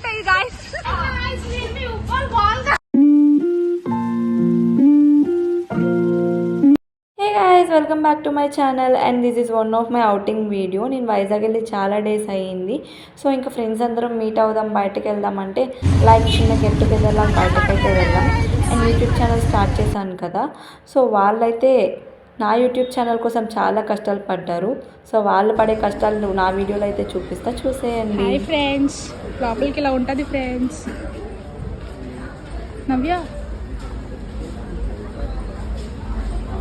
ఉంటాయి guys. Hey guys, welcome back to my channel and this is one of my outing video. నేను వైజాగ్ వెళ్ళి చాలా days అయ్యింది. So ఇంకా ఫ్రెండ్స్ అందరం మీట్ అవుదాం, బయటకు వెళ్దాం అంటే లైక్ చిన్న గెట్ టుగెదర్లా బయటకైతే వెళ్దాం. అండ్ యూట్యూబ్ ఛానల్ స్టార్ట్ చేశాను కదా, సో వాళ్ళైతే నా యూట్యూబ్ ఛానల్ కోసం చాలా కష్టాలు పడ్డారు. సో వాళ్ళు పడే కష్టాలు నా వీడియోలో అయితే చూపిస్తా, చూసేయండి. హాయ్ ఫ్రెండ్స్, లోపలికి ఇలా ఉంటుంది ఫ్రెండ్స్. నవ్య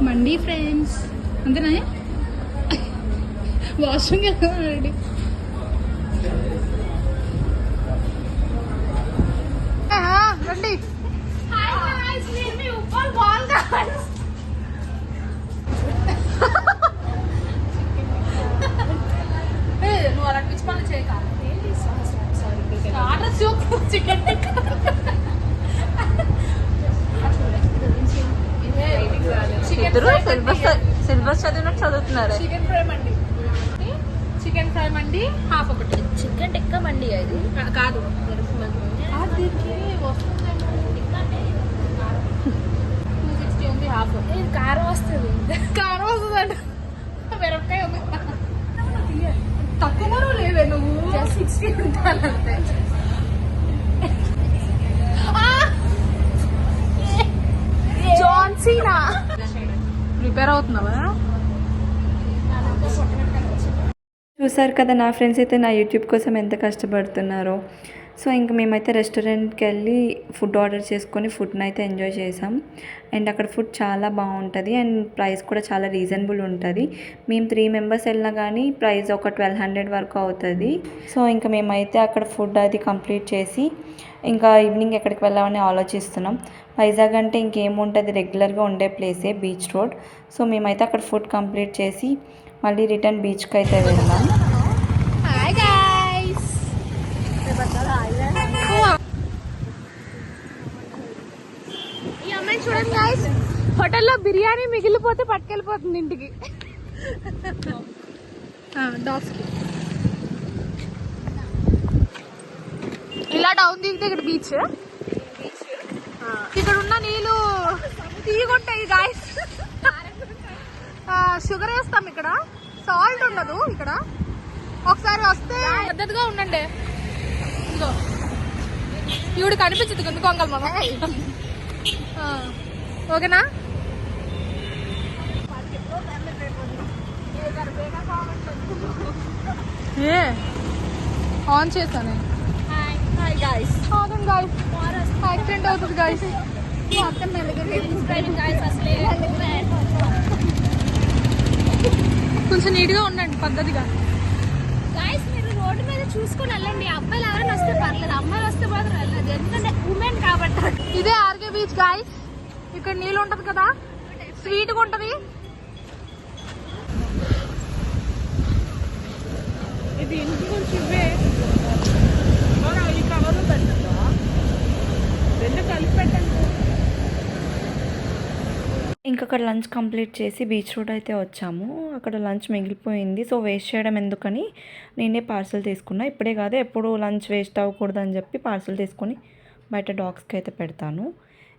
మండి ఫ్రెండ్స్ అంతేనా? వాష్రూమ్కి వెళ్దాం రెడీ. రండి. నువ్వు అలా పిచ్చి పనులు చేయక. చికెన్ సిలబస్ చదివినట్టు చదువుతున్నారు. చికెన్ ఫ్రై మండి, చికెన్ ఫ్రై మండి హాఫ్ ఒకటి. చికెన్ టిక్కా మండి అది కాదు, హాఫ్ కారం వస్తుంది. కారం వస్తుంది అంటే మిరపకాయ ఉంది. తక్కువ లేవే నువ్వు 60 ఉంటానంతే. John Cena prepare అవుతున్నావా? చూసారు కదా నా ఫ్రెండ్స్ అయితే నా యూట్యూబ్ కోసం ఎంత కష్టపడుతున్నారో. సో ఇంక మేమైతే రెస్టారెంట్కి వెళ్ళి ఫుడ్ ఆర్డర్ చేసుకొని ఫుడ్ని అయితే ఎంజాయ్ చేసాం. అండ్ అక్కడ ఫుడ్ చాలా బాగుంటుంది అండ్ ప్రైస్ కూడా చాలా రీజనబుల్ ఉంటుంది. మేము 3 మెంబర్స్ వెళ్ళినా కానీ ప్రైస్ ఒక 1200 వరకు అవుతుంది. సో ఇంకా మేమైతే అక్కడ ఫుడ్ అది కంప్లీట్ చేసి ఇంకా ఈవినింగ్ ఎక్కడికి వెళ్ళామని ఆలోచిస్తున్నాం. వైజాగ్ అంటే ఇంకేముంటుంది, రెగ్యులర్గా ఉండే ప్లేసే బీచ్ రోడ్. సో మేమైతే అక్కడ ఫుడ్ కంప్లీట్ చేసి మళ్ళీ రిటర్న్ బీచ్కి అయితే వెళ్దాం. ఈ అమ్మాయిని చూడండి గైస్, హోటల్లో బిర్యానీ మిగిలిపోతే పట్టుకెళ్ళిపోతుంది ఇంటికి. డాగ్స్కి ఇలా డౌన్ దిగితే ఇక్కడ బీచ్, ఇక్కడ ఉన్న నీళ్ళు తీగుంటాయి గాయస్. షుగర్ వేస్తాం, ఇక్కడ సాల్ట్ ఉండదు. ఇక్కడ ఒకసారి వస్తే పద్ధతిగా ఉండండి. ఇదిగో ఈవిడ కనిపించదు కింద కొంగల్ మామ. ఓకేనా? ఏ ఆన్ చేశాను. యాక్సిడెంట్ అవుతుంది గాయస్. కొంచెం నీట్గా ఉండండి, పద్ధతిగా. గాయ్స్ మీరు రోడ్డు మీద చూసుకొని వెళ్ళండి. అబ్బాయిలు ఎవరైనా వస్తే పర్లేదు, అమ్మాయిలు వస్తే మాత్రం వెళ్ళదు, ఎందుకంటే ఉమెన్ కాబట్టి. ఇదే ఆర్కే బీచ్ గాయ్స్. ఇక్కడ నీళ్ళు ఉంటది కదా, స్వీట్గా ఉంటది. ఇది ఇంటి కొంచెం ఇవే ఈ కవర్లో పెట్టండి, రెండు కలిపి పెట్టండి. ఇంకా అక్కడ లంచ్ కంప్లీట్ చేసి బీచ్ రోడ్ అయితే వచ్చాము. అక్కడ లంచ్ మిగిలిపోయింది, సో వేస్ట్ చేయడం ఎందుకని నేనే పార్సల్ తీసుకున్నా. ఇప్పుడే కాదు, ఎప్పుడు లంచ్ వేస్ట్ అవ్వకూడదు అని చెప్పి పార్సల్ తీసుకొని బయట డాగ్స్కి అయితే పెడతాను.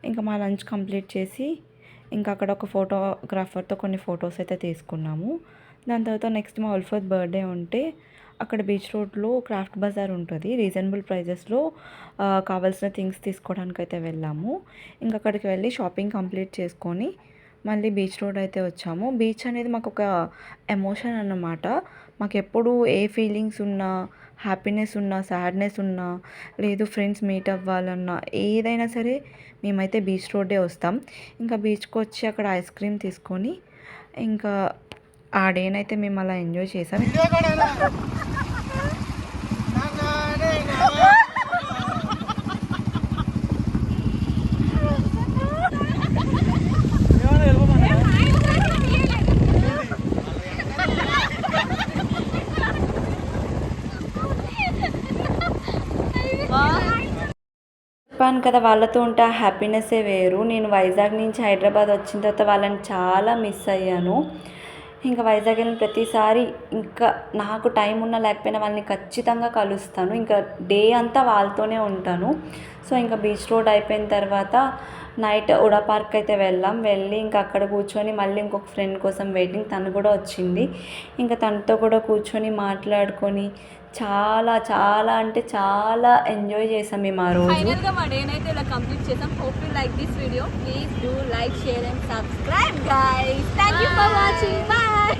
ఇంకా మా లంచ్ కంప్లీట్ చేసి ఇంకా అక్కడ ఒక ఫోటోగ్రాఫర్తో కొన్ని ఫొటోస్ అయితే తీసుకున్నాము. దాని తర్వాత నెక్స్ట్ మా ఉల్ఫత్ బర్త్డే ఉంటే అక్కడ బీచ్ రోడ్లో క్రాఫ్ట్ బజార్ ఉంటుంది. రీజనబుల్ ప్రైజెస్లో కావాల్సిన థింగ్స్ తీసుకోవడానికి అయితే వెళ్ళాము. ఇంకా అక్కడికి వెళ్ళి షాపింగ్ కంప్లీట్ చేసుకొని మళ్ళీ బీచ్ రోడ్ అయితే వచ్చాము. బీచ్ అనేది మాకు ఒక ఎమోషన్ అన్నమాట. మాకు ఎప్పుడు ఏ ఫీలింగ్స్ ఉన్నా, హ్యాపీనెస్ ఉన్నా, సాడ్నెస్ ఉన్నా, లేదు ఫ్రెండ్స్ మీట్ అవ్వాలన్నా, ఏదైనా సరే మేమైతే బీచ్ రోడ్డే వస్తాం. ఇంకా బీచ్కి వచ్చి అక్కడ ఐస్ క్రీమ్ తీసుకొని ఇంకా ఆ డేనైతే మేము అలా ఎంజాయ్ చేసాం. చెప్పాను కదా, వాళ్ళతో ఉంటే ఆ హ్యాపీనెస్సే వేరు. నేను వైజాగ్ నుంచి హైదరాబాద్ వచ్చిన తర్వాత వాళ్ళని చాలా మిస్ అయ్యాను. ఇంకా వైజాగ్ వెళ్ళిన ప్రతిసారి ఇంకా నాకు టైం ఉన్నా లేకపోయినా వాళ్ళని ఖచ్చితంగా కలుస్తాను. ఇంకా డే అంతా వాళ్ళతోనే ఉంటాను. సో ఇంకా బీచ్ రోడ్ అయిపోయిన తర్వాత నైట్ ఉడా పార్క్ అయితే వెళ్ళి ఇంకా అక్కడ కూర్చొని మళ్ళీ ఇంకొక ఫ్రెండ్ కోసం వెయిటింగ్, తను కూడా వచ్చింది. ఇంకా తనతో కూడా కూర్చొని మాట్లాడుకొని చాలా చాలా అంటే చాలా ఎంజాయ్ చేసాం మేము ఆ రోజు. ఫైనల్గా మా డే అయితే ఇలా కంప్లీట్ చేసాం. Hope you like this video. Please do like, share and subscribe guys. Thank you for watching. Bye.